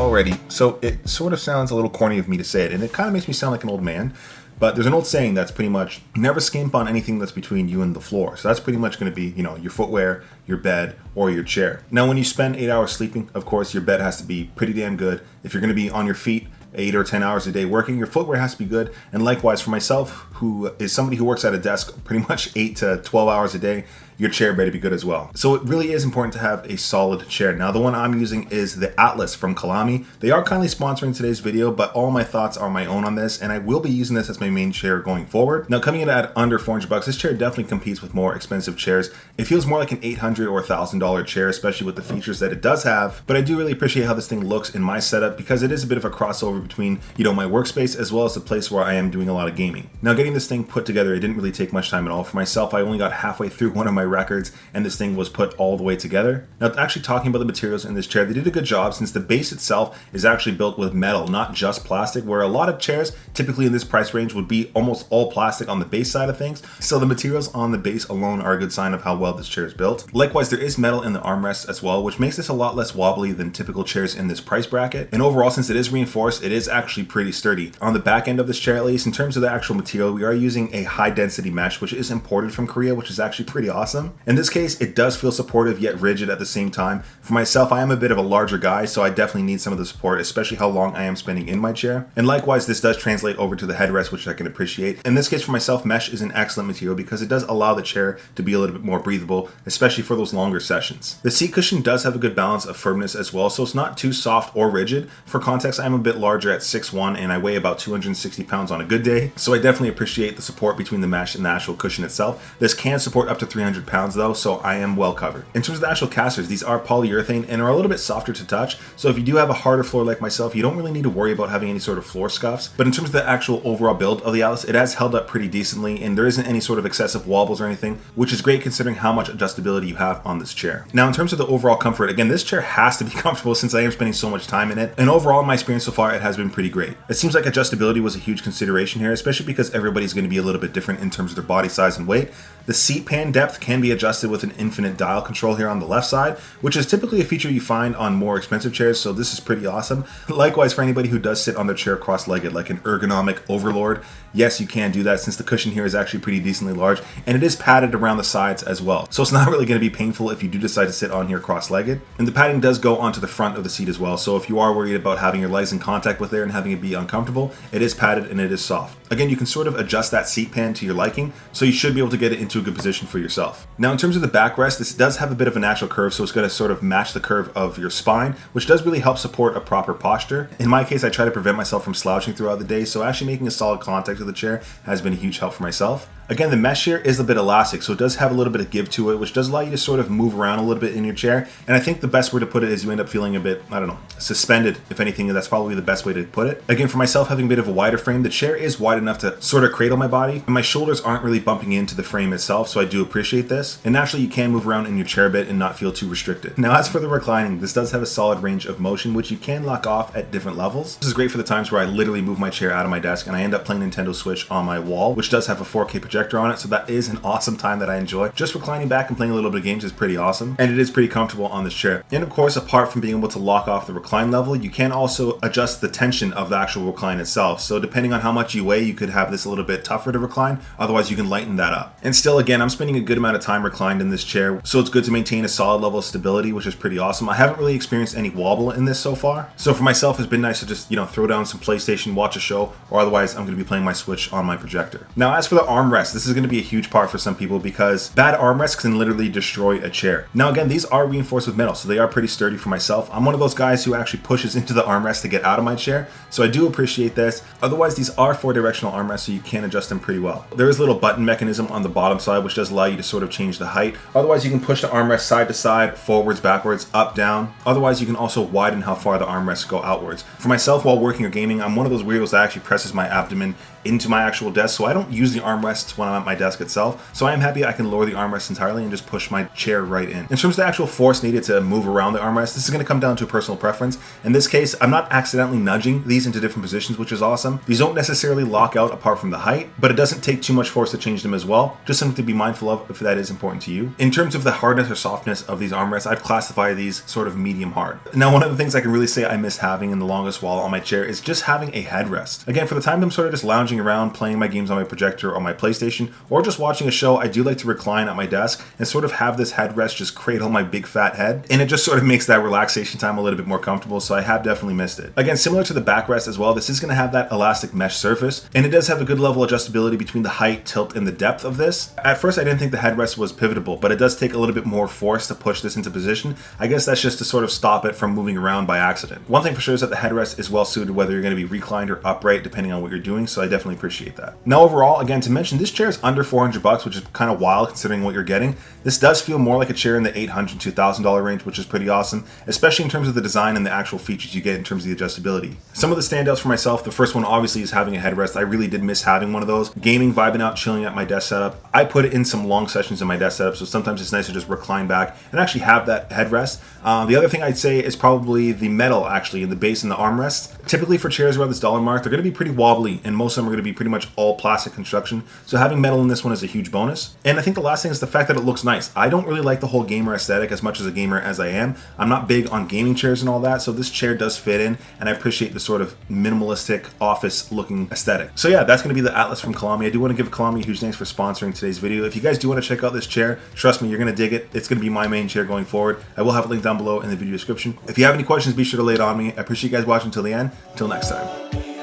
already, so it sort of sounds a little corny of me to say it, and it kind of makes me sound like an old man. But there's an old saying that's pretty much, never skimp on anything that's between you and the floor. So that's pretty much going to be, your footwear, your bed, or your chair. Now, when you spend 8 hours sleeping, of course, your bed has to be pretty damn good. If you're going to be on your feet 8 or 10 hours a day working, your footwear has to be good. And likewise for myself, who is somebody who works at a desk pretty much 8 to 12 hours a day, your chair better be good as well. So it really is important to have a solid chair. Now, the one I'm using is the Atlas from Colamy. They are kindly sponsoring today's video, but all my thoughts are my own on this, and I will be using this as my main chair going forward. Now, coming in at under 400 bucks, this chair definitely competes with more expensive chairs. It feels more like an $800 or $1,000 chair, especially with the features that it does have. But I do really appreciate how this thing looks in my setup because it is a bit of a crossover between, my workspace as well as the place where I am doing a lot of gaming. Now, getting this thing put together, it didn't really take much time at all. For myself, I only got halfway through one of my records, and this thing was put all the way together. Now, actually talking about the materials in this chair, they did a good job since the base itself is actually built with metal, not just plastic, where a lot of chairs typically in this price range would be almost all plastic on the base side of things. So the materials on the base alone are a good sign of how well this chair is built. Likewise, there is metal in the armrests as well, which makes this a lot less wobbly than typical chairs in this price bracket. And overall, since it is reinforced, it is actually pretty sturdy. On the back end of this chair, at least, in terms of the actual material, we are using a high density mesh, which is imported from Korea, which is actually pretty awesome. In this case, it does feel supportive yet rigid at the same time. For myself, I am a bit of a larger guy, so I definitely need some of the support, especially how long I am spending in my chair. And likewise, this does translate over to the headrest, which I can appreciate. In this case, for myself, mesh is an excellent material because it does allow the chair to be a little bit more breathable, especially for those longer sessions. The seat cushion does have a good balance of firmness as well, so it's not too soft or rigid. For context, I'm a bit larger at 6'1", and I weigh about 260 pounds on a good day, so I definitely appreciate the support between the mesh and the actual cushion itself. This can support up to 300 pounds though, so I am well covered. In terms of the actual casters, these are polyurethane and are a little bit softer to touch, so if you do have a harder floor like myself, you don't really need to worry about having any sort of floor scuffs. But in terms of the actual overall build of the Atlas, it has held up pretty decently, and there isn't any sort of excessive wobbles or anything, which is great considering how much adjustability you have on this chair. Now, in terms of the overall comfort, again, this chair has to be comfortable since I am spending so much time in it, and overall, in my experience so far, it has been pretty great. It seems like adjustability was a huge consideration here, especially because everybody's going to be a little bit different in terms of their body size and weight. The seat pan depth can be adjusted with an infinite dial control here on the left side, which is typically a feature you find on more expensive chairs, so this is pretty awesome. Likewise, for anybody who does sit on their chair cross-legged like an ergonomic overlord, yes, you can do that since the cushion here is actually pretty decently large, and it is padded around the sides as well. So it's not really going to be painful if you do decide to sit on here cross-legged. And the padding does go onto the front of the seat as well, so if you are worried about having your legs in contact with it and having it be uncomfortable, it is padded and it is soft. Again, you can sort of adjust that seat pan to your liking, so you should be able to get it into a good position for yourself. Now, in terms of the backrest, this does have a bit of a natural curve, so it's going to sort of match the curve of your spine, which does really help support a proper posture. In my case, I try to prevent myself from slouching throughout the day, so actually making a solid contact with the chair has been a huge help for myself. Again, the mesh here is a bit elastic, so it does have a little bit of give to it, which does allow you to sort of move around a little bit in your chair. And I think the best way to put it is you end up feeling a bit, suspended, if anything. That's probably the best way to put it. Again, for myself, having a bit of a wider frame, the chair is wide enough to sort of cradle my body, and my shoulders aren't really bumping into the frame itself, so I do appreciate this. And naturally, you can move around in your chair a bit and not feel too restricted. Now, as for the reclining, this does have a solid range of motion, which you can lock off at different levels. This is great for the times where I literally move my chair out of my desk and I end up playing Nintendo Switch on my wall, which does have a 4K projector on it, so that is an awesome time that I enjoy. Just reclining back and playing a little bit of games is pretty awesome, and it is pretty comfortable on this chair. And of course, apart from being able to lock off the recline level, you can also adjust the tension of the actual recline itself. So depending on how much you weigh, you could have this a little bit tougher to recline, otherwise you can lighten that up. And still, again, I'm spending a good amount of time reclined in this chair, so it's good to maintain a solid level of stability, which is pretty awesome. I haven't really experienced any wobble in this so far, so for myself, it's been nice to just, throw down some PlayStation, watch a show, or otherwise I'm going to be playing my Switch on my projector. Now, as for the armrest, this is going to be a huge part for some people because bad armrests can literally destroy a chair. Now, again, these are reinforced with metal, so they are pretty sturdy for myself. I'm one of those guys who actually pushes into the armrest to get out of my chair, so I do appreciate this. Otherwise, these are 4-directional armrests, so you can adjust them pretty well. There is a little button mechanism on the bottom side, which does allow you to sort of change the height. Otherwise, you can push the armrest side to side, forwards, backwards, up, down. Otherwise, you can also widen how far the armrests go outwards. For myself, while working or gaming, I'm one of those weirdos that actually presses my abdomen into my actual desk, so I don't use the armrests when I'm at my desk itself. So I am happy I can lower the armrest entirely and just push my chair right in. In terms of the actual force needed to move around the armrest, this is going to come down to personal preference. In this case, I'm not accidentally nudging these into different positions, which is awesome. These don't necessarily lock out apart from the height, but it doesn't take too much force to change them as well. Just something to be mindful of if that is important to you. In terms of the hardness or softness of these armrests, I'd classify these sort of medium hard. Now, one of the things I can really say I miss having in the longest while on my chair is just having a headrest. Again, for the time I'm sort of just lounging around, playing my games on my projector or my PlayStation, or just watching a show, I do like to recline at my desk and sort of have this headrest just cradle my big fat head, and it just sort of makes that relaxation time a little bit more comfortable, so I have definitely missed it. Again, similar to the backrest as well, this is going to have that elastic mesh surface, and it does have a good level of adjustability between the height, tilt, and the depth of this. At first I didn't think the headrest was pivotable, but it does take a little bit more force to push this into position. I guess that's just to sort of stop it from moving around by accident. One thing for sure is that the headrest is well suited whether you're going to be reclined or upright depending on what you're doing, so I definitely appreciate that. Now overall, again, to mention, this chair is under $400, which is kind of wild considering what you're getting. This does feel more like a chair in the $800 to $1,000 range, which is pretty awesome, especially in terms of the design and the actual features you get in terms of the adjustability. Some of the standouts for myself, the first one obviously is having a headrest. I really did miss having one of those. Gaming, vibing out, chilling at my desk setup. I put it in some long sessions in my desk setup, so sometimes it's nice to just recline back and actually have that headrest. The other thing I'd say is probably the metal actually in the base and the armrest. Typically for chairs around this dollar mark, they're going to be pretty wobbly, and most of them are going to be pretty much all plastic construction, so having metal in this one is a huge bonus. And I think the last thing is the fact that it looks nice. I don't really like the whole gamer aesthetic as much as a gamer as I am. I'm not big on gaming chairs and all that, so this chair does fit in, and I appreciate the sort of minimalistic office looking aesthetic. So yeah, that's going to be the Atlas from Colamy. I do want to give Colamy a huge thanks for sponsoring today's video. If you guys do want to check out this chair, trust me, you're going to dig it. It's going to be my main chair going forward. I will have a link down below in the video description. If you have any questions, be sure to lay it on me. I appreciate you guys watching until the end. Until next time.